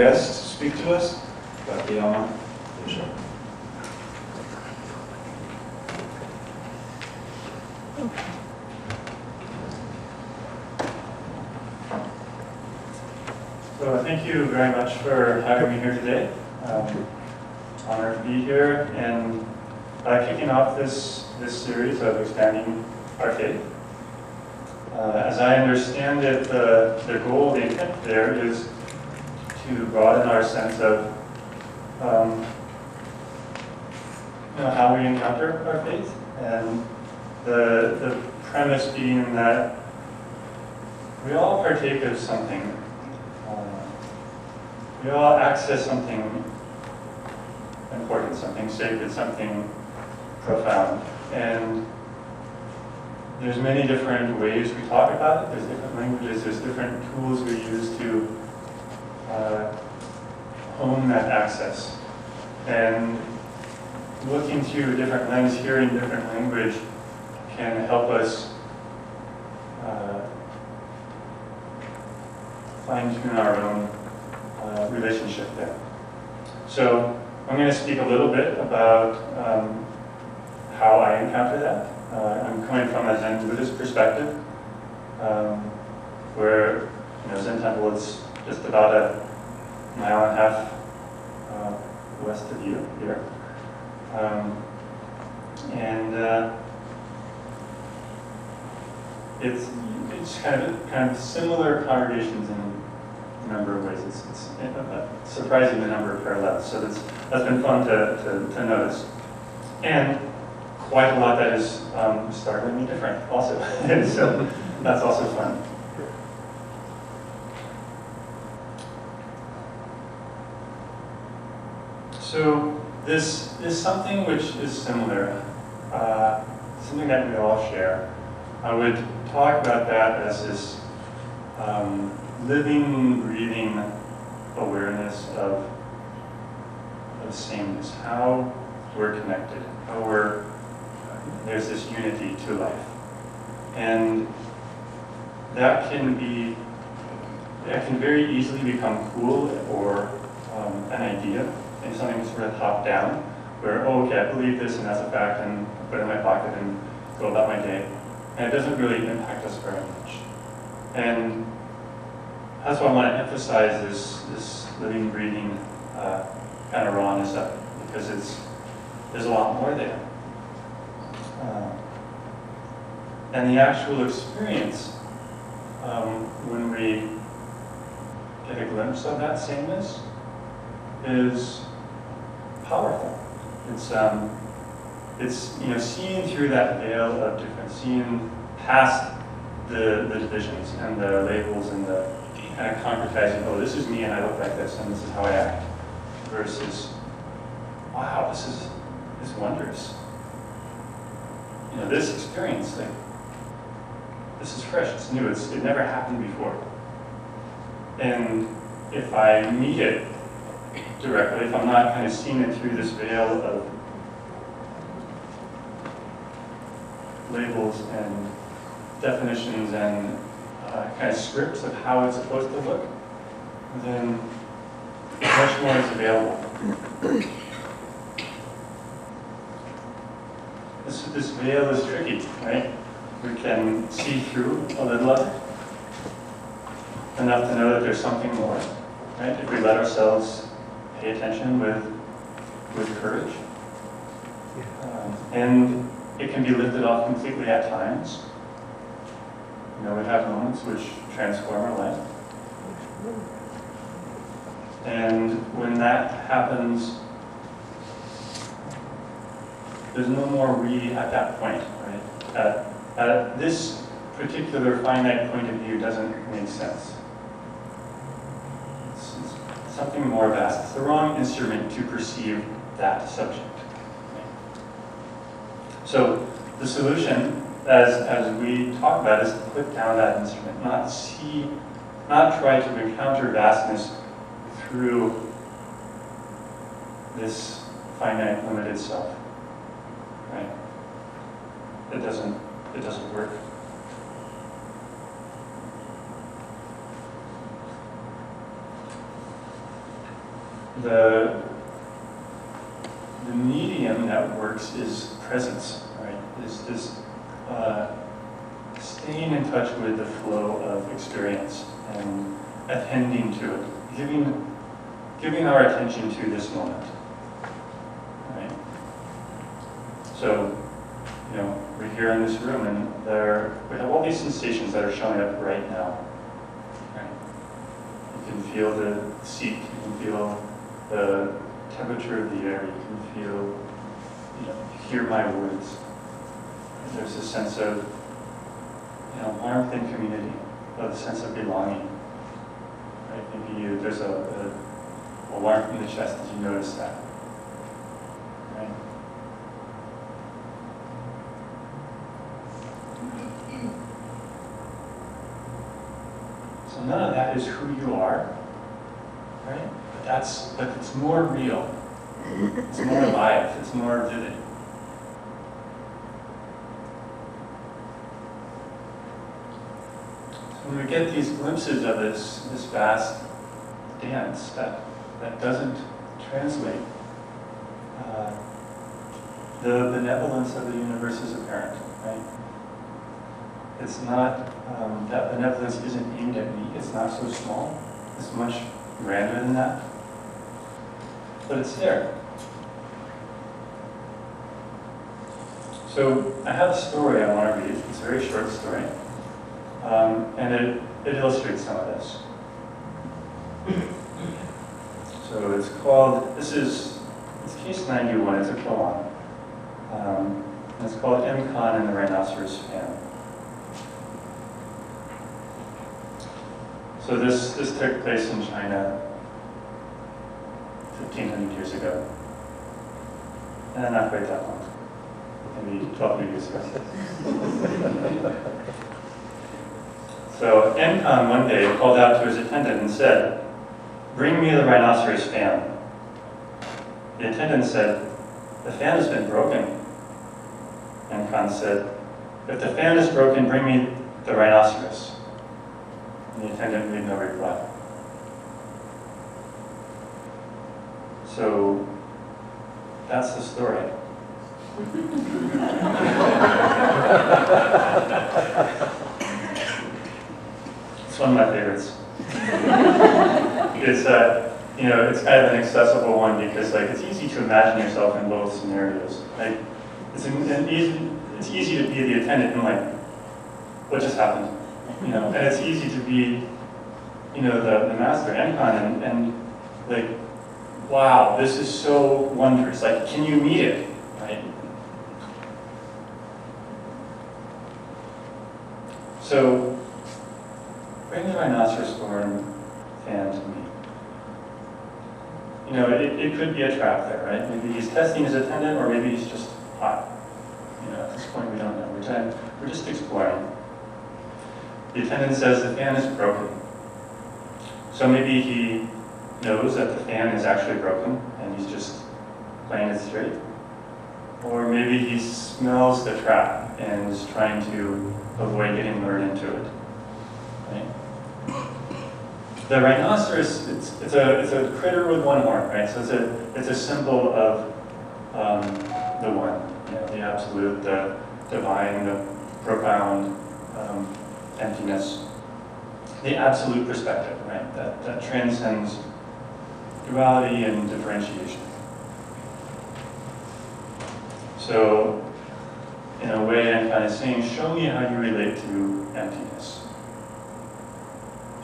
guest to speak to us, Kakumyo Lowe-Charde. So thank you very much for having me here today. Honored to be here and kicking off this series of expanding our faith. As I understand it, the goal, the intent there is to broaden our sense of how we encounter our faith, and the premise being that we all partake of something. We all access something important, something sacred, something profound. And there's many different ways we talk about it. There's different languages, there's different tools we use to hone that access. And looking through a different lens, hearing different language can help us fine-tune our own relationship there. So I'm going to speak a little bit about how I encounter that. I'm coming from a Zen Buddhist perspective, where Zen temple is just about a mile and a half west of you here, and it's kind of similar congregations in a number of ways. It's surprising the number of parallels. So that's been fun to notice, and quite a lot that is startlingly different also. So that's also fun. So this is something which is similar, something that we all share. I would talk about that as this living, breathing awareness of sameness, how we're connected, how there's this unity to life. And that can very easily become cool or an idea, and something sort of top down, where, oh, okay, I believe this and that's a fact, and I put it in my pocket and go about my day. And it doesn't really impact us very much. And that's why I want to emphasize this living, breathing kind of rawness of it, because there's a lot more there. And the actual experience, when we get a glimpse of that sameness, is powerful. It's seeing through that veil of difference, seeing past the divisions and the labels and the kind of concretizing, oh, this is me and I look like this and this is how I act, versus, wow, this is wondrous. This experience, this is fresh, it's new, it never happened before. And if I meet it directly, if I'm not kind of seeing it through this veil of labels and definitions and kind of scripts of how it's supposed to look, then much more is available. This veil is tricky, right? We can see through a little of it, enough to know that there's something more, right? If we let ourselves pay attention with courage. And it can be lifted off completely at times. We have moments which transform our life. And when that happens, there's no more we at that point, right? At this particular finite point of view doesn't make sense. It's something more vast. It's the wrong instrument to perceive that subject. So the solution, as we talk about, is to put down that instrument, not try to encounter vastness through this finite, limited self. Right? It doesn't work. the medium that works is presence, right? Is staying in touch with the flow of experience and attending to it, giving our attention to this moment, right? So, we're here in this room, and we have all these sensations that are showing up right now. Right? You can feel the seat, you can feel the temperature of the air, you can feel, hear my words. There's a sense of, warmth and community, a sense of belonging. Right? Maybe there's a warmth in the chest as you notice that. Right? So none of that is who you are, right? But it's more real. It's more alive. It's more vivid. So when we get these glimpses of this vast dance that doesn't translate, the benevolence of the universe is apparent, right? It's not, that benevolence isn't aimed at me, it's not so small, it's much grander than that, but it's there. So I have a story I want to read, it's a very short story, and it illustrates some of this. So it's called, it's case 91, it's a koan. And it's called M. and the Rhinoceros Fan. So this took place in China 1,500 years ago. Not quite that long. Maybe 1,200 years ago. So M. one day called out to his attendant and said, "Bring me the rhinoceros fan." The attendant said, "The fan has been broken." And said, "If the fan is broken, bring me the rhinoceros." And the attendant made no reply. So that's the story. It's one of my favorites. It's kind of an accessible one because it's easy to imagine yourself in both scenarios. It's easy to be the attendant and what just happened? And it's easy to be, the master, Enkan, and wow, this is so wondrous. Can you meet it, right? So, bring the rhinoceros horn fan to me. It could be a trap there, right? Maybe he's testing his attendant, or maybe he's just hot. At this point, we don't know. We're just exploring. The attendant says the fan is broken. So maybe he knows that the fan is actually broken, and he's just playing it straight. Or maybe he smells the trap and is trying to avoid getting lured into it. Right? The rhinoceros, it's a critter with one horn, right? So it's a symbol of the one, the absolute, the divine, the profound emptiness, the absolute perspective, right? That transcends duality and differentiation. So, in a way, I'm kind of saying, show me how you relate to emptiness.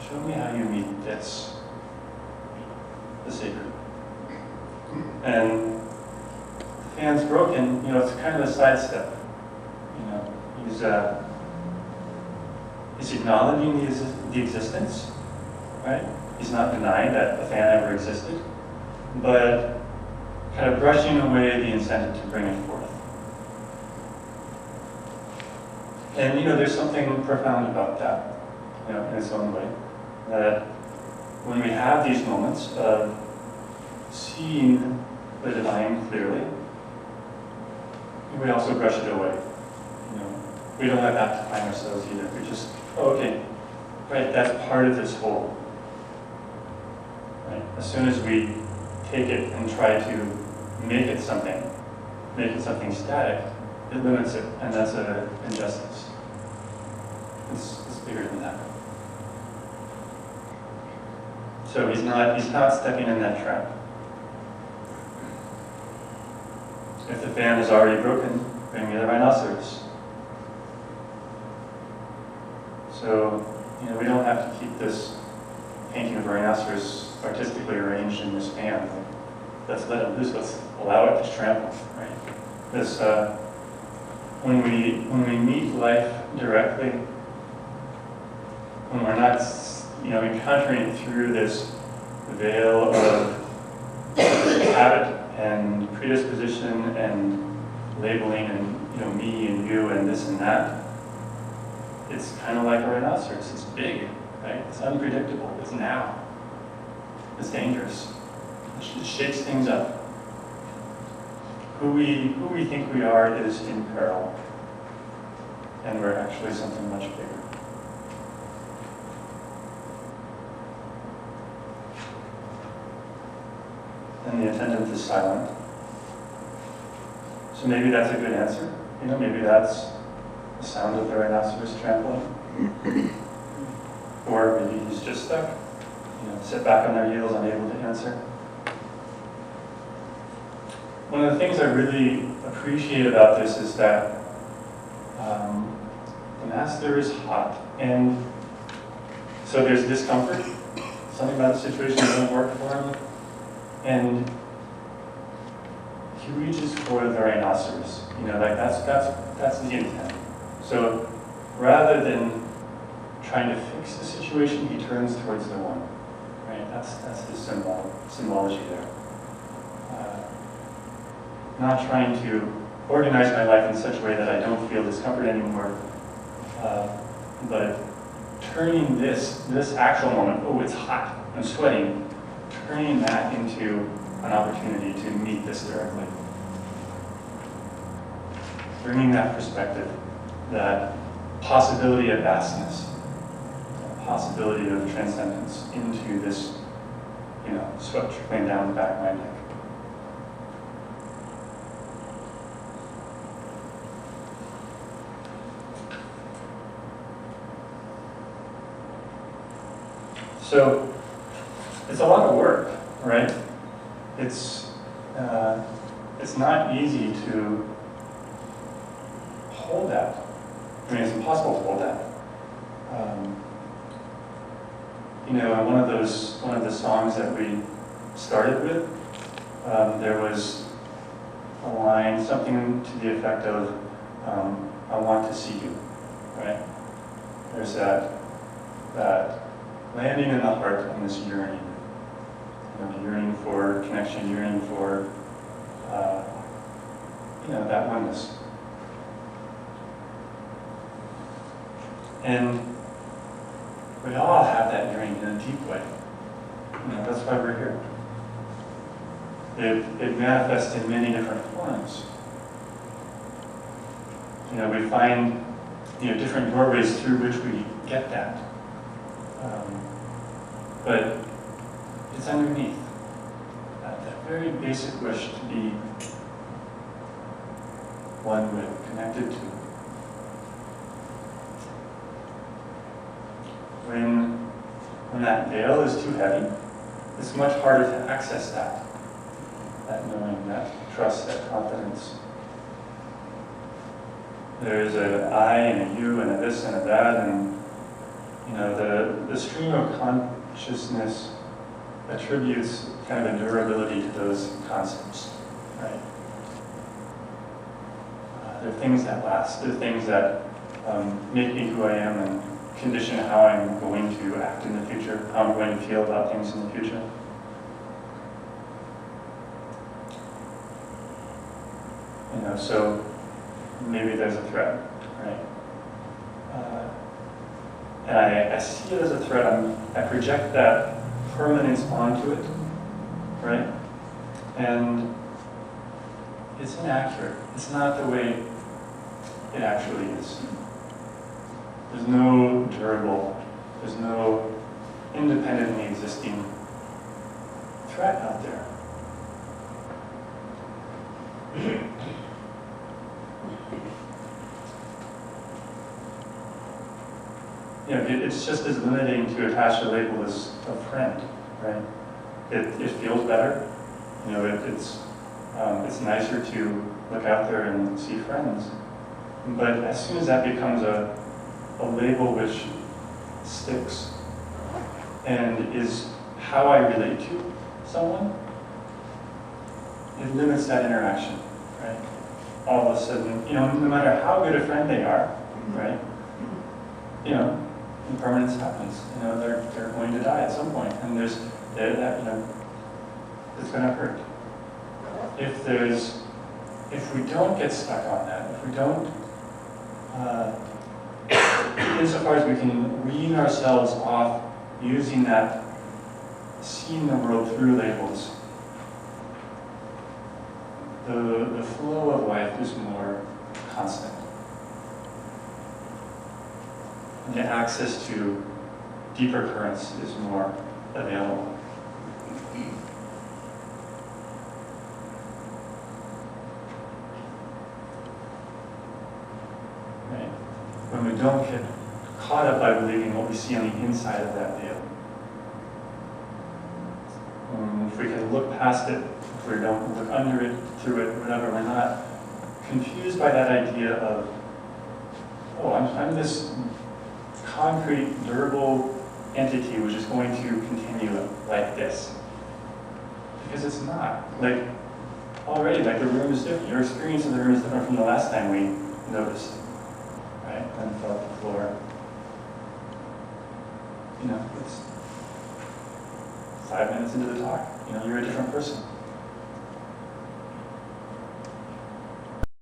Show me how you meet this, the sacred. And the fan's broken, it's kind of a sidestep. He's acknowledging the existence, right? He's not denying that the fan ever existed, but kind of brushing away the incentive to bring it forth. And there's something profound about that, in its own way. That when we have these moments of seeing the divine clearly, we also brush it away. We don't have that to find ourselves either. We just, okay, right, that's part of this whole. Right? As soon as we take it and try to make it something static, it limits it, and that's an injustice. It's bigger than that. So he's not stepping in that trap. If the fan is already broken, bring me the rhinoceros. So, we don't have to keep this painting of a rhinoceros artistically arranged in this fan. Let's let it loose, let's allow it to trample, right? This, when we meet life directly, when we're not, encountering it through this veil of habit and predisposition and labeling and, me and you and this and that, it's kind of like a rhinoceros. It's big, right? It's unpredictable. It's now. It's dangerous. It shakes things up. Who we think we are is in peril, and we're actually something much bigger. And the attendant is silent. So maybe that's a good answer. Maybe that's the sound of the rhinoceros trampling. Or maybe he's just stuck. Sit back on their heels, unable to answer. One of the things I really appreciate about this is that the master is hot. And so there's discomfort. Something about the situation doesn't work for him. And he reaches for the rhinoceros. That's the intent. So rather than trying to fix the situation, he turns towards the one. Right? That's his symbology there. Not trying to organize my life in such a way that I don't feel discomfort anymore, but turning this actual moment, oh, it's hot, I'm sweating, turning that into an opportunity to meet this directly. Bringing that perspective, that possibility of vastness, possibility of transcendence into this, sweat trickling down the back of my neck. So it's a lot of work, right? It's not easy to hold that. It's impossible to hold that. One of the songs that we started with, there was a line, something to the effect of, "I want to see you," right? There's that landing in the heart and this yearning. Yearning for connection, yearning for, that oneness. And we all have that yearning in a deep way. That's why we're here. It manifests in many different forms. We find, different doorways through which we get that. But it's underneath that very basic wish to be one with, connected to. When that veil is too heavy, it's much harder to access that knowing, that trust, that confidence. There's an I and a you and a this and a that, and the stream of consciousness attributes kind of a durability to those concepts, right? They're things that last. They're things that make me who I am and condition how I'm going to act in the future, how I'm going to feel about things in the future. So maybe there's a threat, right? And I see it as a threat. I project that permanence onto it, right? And it's inaccurate. It's not the way it actually is. There's no durable, there's no independently existing threat out there. It's just as limiting to attach a label as a friend, right? It feels better. It's nicer to look out there and see friends. But as soon as that becomes a label which sticks and is how I relate to someone, it limits that interaction, right? All of a sudden, no matter how good a friend they are, right? Impermanence happens. They're going to die at some point, and it's going to hurt. If we don't get stuck on that, if we don't, insofar as we can wean ourselves off using that, seeing the world through labels, the flow of life is more constant. And the access to deeper currents is more available. Right? When we don't get caught up by believing what we see on the inside of that veil. If we can look past it, if we don't look under it, through it, whatever, we're not confused by that idea of, I'm this concrete, durable entity which is going to continue like this. Because it's not. Already, the room is different. Your experience of the room is different from the last time we noticed, right? And felt the floor. It's 5 minutes into the talk. You're a different person.